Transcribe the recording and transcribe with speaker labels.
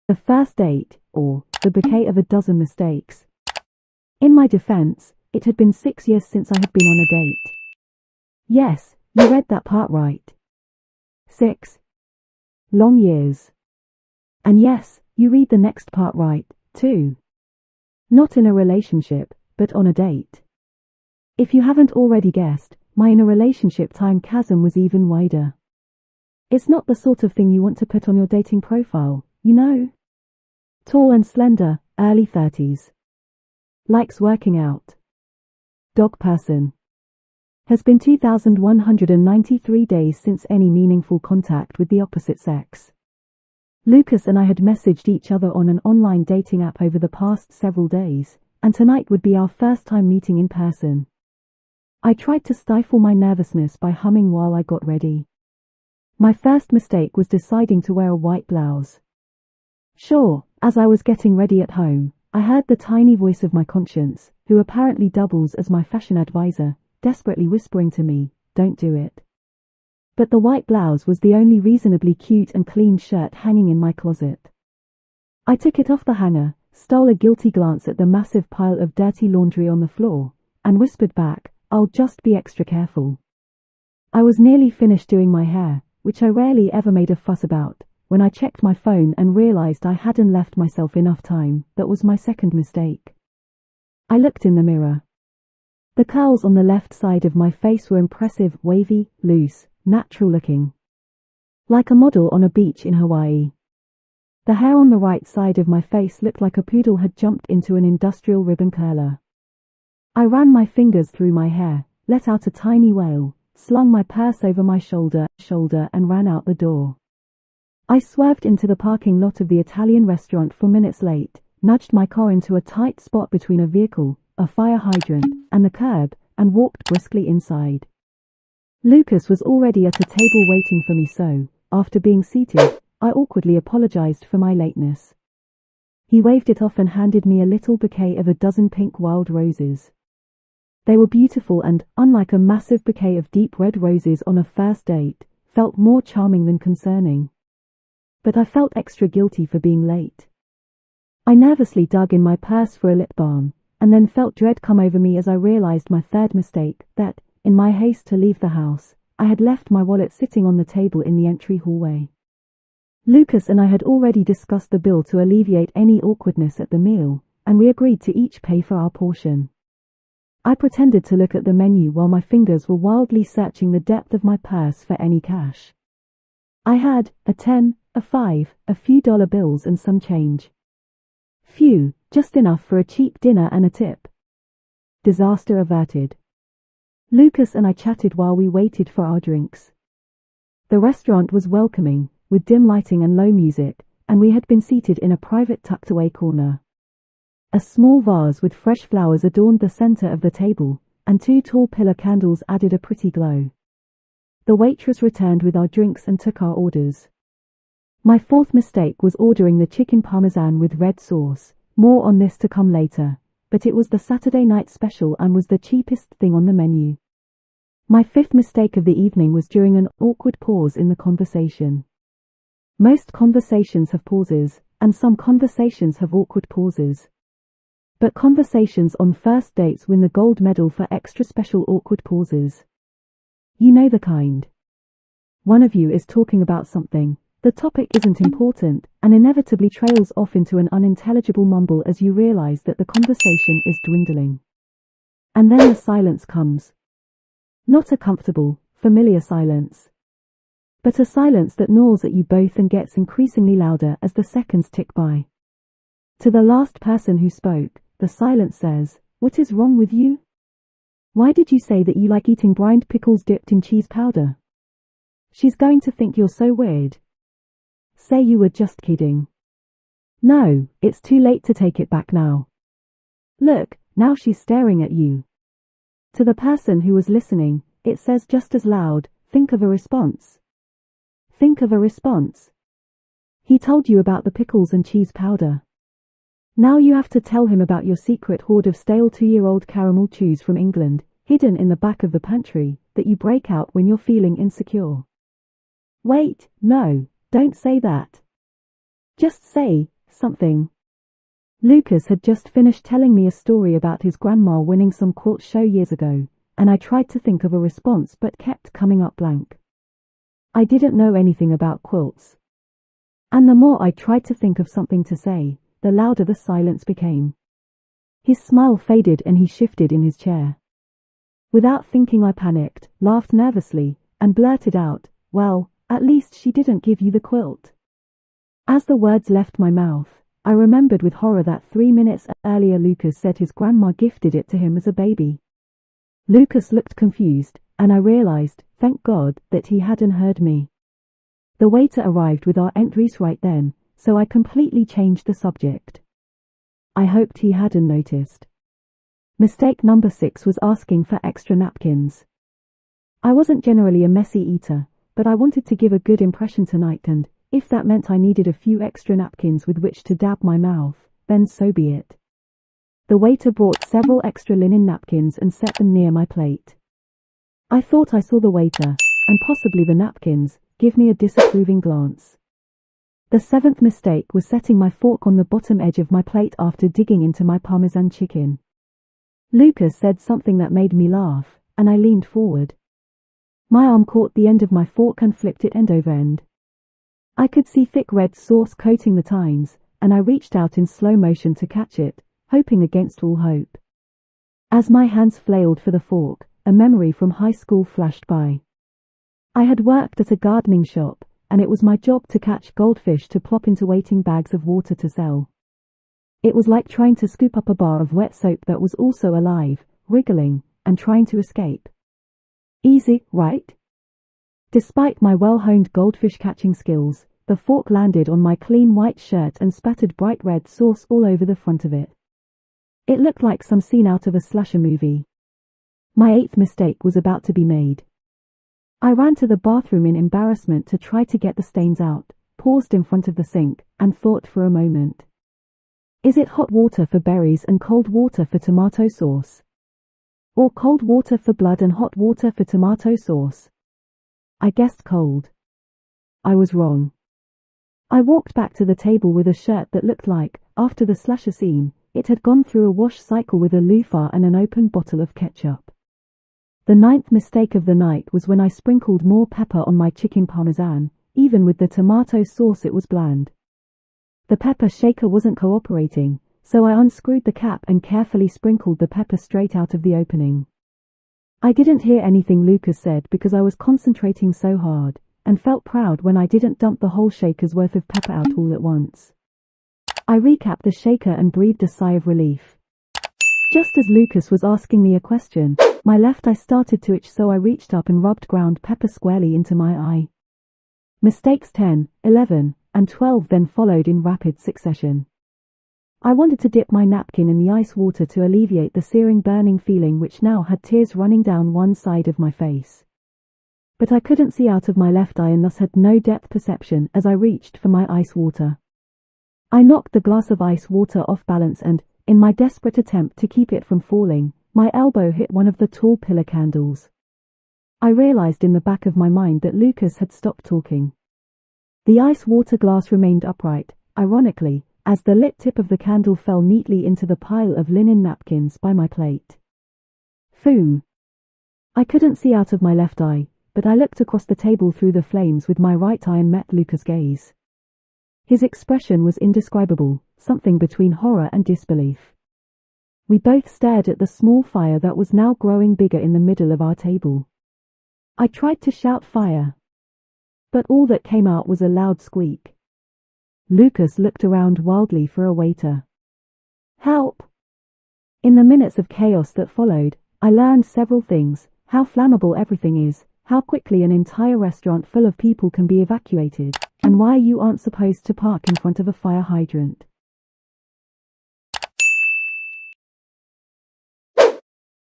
Speaker 1: The first date, or the bouquet of a dozen mistakes. In my defense, it had been 6 years since I had been on a date. Yes, you read that part right. 6 long years. And yes, you read the next part right, too. Not in a relationship, but on a date. If you haven't already guessed, my in a relationship time chasm was even wider. It's not the sort of thing you want to put on your dating profile, you know. Tall and slender, early 30s. Likes working out. Dog person. Has been 2,193 days since any meaningful contact with the opposite sex. Lucas and I had messaged each other on an online dating app over the past several days, and tonight would be our first time meeting in person. I tried to stifle my nervousness by humming while I got ready. My first mistake was deciding to wear a white blouse. Sure, as I was getting ready at home, I heard the tiny voice of my conscience, who apparently doubles as my fashion advisor, desperately whispering to me, "Don't do it." But the white blouse was the only reasonably cute and clean shirt hanging in my closet. I took it off the hanger, stole a guilty glance at the massive pile of dirty laundry on the floor, and whispered back, "I'll just be extra careful." I was nearly finished doing my hair, which I rarely ever made a fuss about, when I checked my phone and realized I hadn't left myself enough time. That was my second mistake. I looked in the mirror. The curls on the left side of my face were impressive, wavy, loose, natural looking. Like a model on a beach in Hawaii. The hair on the right side of my face looked like a poodle had jumped into an industrial ribbon curler. I ran my fingers through my hair, let out a tiny wail, slung my purse over my shoulder, and ran out the door. I swerved into the parking lot of the Italian restaurant 4 minutes late, nudged my car into a tight spot between a vehicle, a fire hydrant, and the curb, and walked briskly inside. Lucas was already at a table waiting for me, so, after being seated, I awkwardly apologized for my lateness. He waved it off and handed me a little bouquet of a dozen pink wild roses. They were beautiful and, unlike a massive bouquet of deep red roses on a first date, felt more charming than concerning. But I felt extra guilty for being late. I nervously dug in my purse for a lip balm, and then felt dread come over me as I realized my third mistake, that, in my haste to leave the house, I had left my wallet sitting on the table in the entry hallway. Lucas and I had already discussed the bill to alleviate any awkwardness at the meal, and we agreed to each pay for our portion. I pretended to look at the menu while my fingers were wildly searching the depth of my purse for any cash. I had a 10, a 5, a few dollar bills and some change. Phew, just enough for a cheap dinner and a tip. Disaster averted. Lucas and I chatted while we waited for our drinks. The restaurant was welcoming, with dim lighting and low music, and we had been seated in a private tucked-away corner. A small vase with fresh flowers adorned the center of the table, and 2 tall pillar candles added a pretty glow. The waitress returned with our drinks and took our orders. My fourth mistake was ordering the chicken parmesan with red sauce. More on this to come later, but it was the Saturday night special and was the cheapest thing on the menu. My fifth mistake of the evening was during an awkward pause in the conversation. Most conversations have pauses, and some conversations have awkward pauses. But conversations on first dates win the gold medal for extra special awkward pauses. You know the kind. One of you is talking about something, the topic isn't important, and inevitably trails off into an unintelligible mumble as you realize that the conversation is dwindling. And then the silence comes. Not a comfortable, familiar silence, but a silence that gnaws at you both and gets increasingly louder as the seconds tick by. To the last person who spoke, the silence says, "What is wrong with you? Why did you say that you like eating brined pickles dipped in cheese powder? She's going to think you're so weird. Say you were just kidding. No, it's too late to take it back now. Look, now she's staring at you." To the person who was listening, it says just as loud, "Think of a response. Think of a response. He told you about the pickles and cheese powder. Now you have to tell him about your secret hoard of stale 2-year-old caramel chews from England, hidden in the back of the pantry, that you break out when you're feeling insecure. Wait, no, don't say that. Just say, something. Lucas had just finished telling me a story about his grandma winning some quilt show years ago, and I tried to think of a response but kept coming up blank. I didn't know anything about quilts. And the more I tried to think of something to say, the louder the silence became. His smile faded and he shifted in his chair. Without thinking, I panicked, laughed nervously, and blurted out, "Well, at least she didn't give you the quilt." As the words left my mouth, I remembered with horror that 3 minutes earlier Lucas said his grandma gifted it to him as a baby. Lucas looked confused, and I realized, thank God, that he hadn't heard me. The waiter arrived with our entries right then, so I completely changed the subject. I hoped he hadn't noticed. Mistake number 6 was asking for extra napkins. I wasn't generally a messy eater, but I wanted to give a good impression tonight, and if that meant I needed a few extra napkins with which to dab my mouth, then so be it. The waiter brought several extra linen napkins and set them near my plate. I thought I saw the waiter, and possibly the napkins, give me a disapproving glance. The 7th mistake was setting my fork on the bottom edge of my plate after digging into my Parmesan chicken. Lucas said something that made me laugh, and I leaned forward. My arm caught the end of my fork and flipped it end over end. I could see thick red sauce coating the tines, and I reached out in slow motion to catch it, hoping against all hope. As my hands flailed for the fork, a memory from high school flashed by. I had worked at a gardening shop, and it was my job to catch goldfish to plop into waiting bags of water to sell. It was like trying to scoop up a bar of wet soap that was also alive, wriggling, and trying to escape. Easy, right? Despite my well-honed goldfish catching skills, the fork landed on my clean white shirt and spattered bright red sauce all over the front of it. It looked like some scene out of a slasher movie. My 8th mistake was about to be made. I ran to the bathroom in embarrassment to try to get the stains out, paused in front of the sink, and thought for a moment. Is it hot water for berries and cold water for tomato sauce? Or cold water for blood and hot water for tomato sauce? I guessed cold. I was wrong. I walked back to the table with a shirt that looked like, after the slasher scene, it had gone through a wash cycle with a loofah and an open bottle of ketchup. The 9th mistake of the night was when I sprinkled more pepper on my chicken parmesan. Even with the tomato sauce it was bland. The pepper shaker wasn't cooperating, so I unscrewed the cap and carefully sprinkled the pepper straight out of the opening. I didn't hear anything Lucas said because I was concentrating so hard, and felt proud when I didn't dump the whole shaker's worth of pepper out all at once. I recapped the shaker and breathed a sigh of relief. Just as Lucas was asking me a question, my left eye started to itch, so I reached up and rubbed ground pepper squarely into my eye. Mistakes 10, 11, and 12 then followed in rapid succession. I wanted to dip my napkin in the ice water to alleviate the searing burning feeling which now had tears running down one side of my face. But I couldn't see out of my left eye and thus had no depth perception as I reached for my ice water. I knocked the glass of ice water off balance and, in my desperate attempt to keep it from falling, my elbow hit one of the tall pillar candles. I realized in the back of my mind that Lucas had stopped talking. The ice water glass remained upright, ironically, as the lit tip of the candle fell neatly into the pile of linen napkins by my plate. Phew! I couldn't see out of my left eye, but I looked across the table through the flames with my right eye and met Lucas' gaze. His expression was indescribable, something between horror and disbelief. We both stared at the small fire that was now growing bigger in the middle of our table. I tried to shout fire, but all that came out was a loud squeak. Lucas looked around wildly for a waiter. Help! In the minutes of chaos that followed, I learned several things: how flammable everything is, how quickly an entire restaurant full of people can be evacuated, and why you aren't supposed to park in front of a fire hydrant.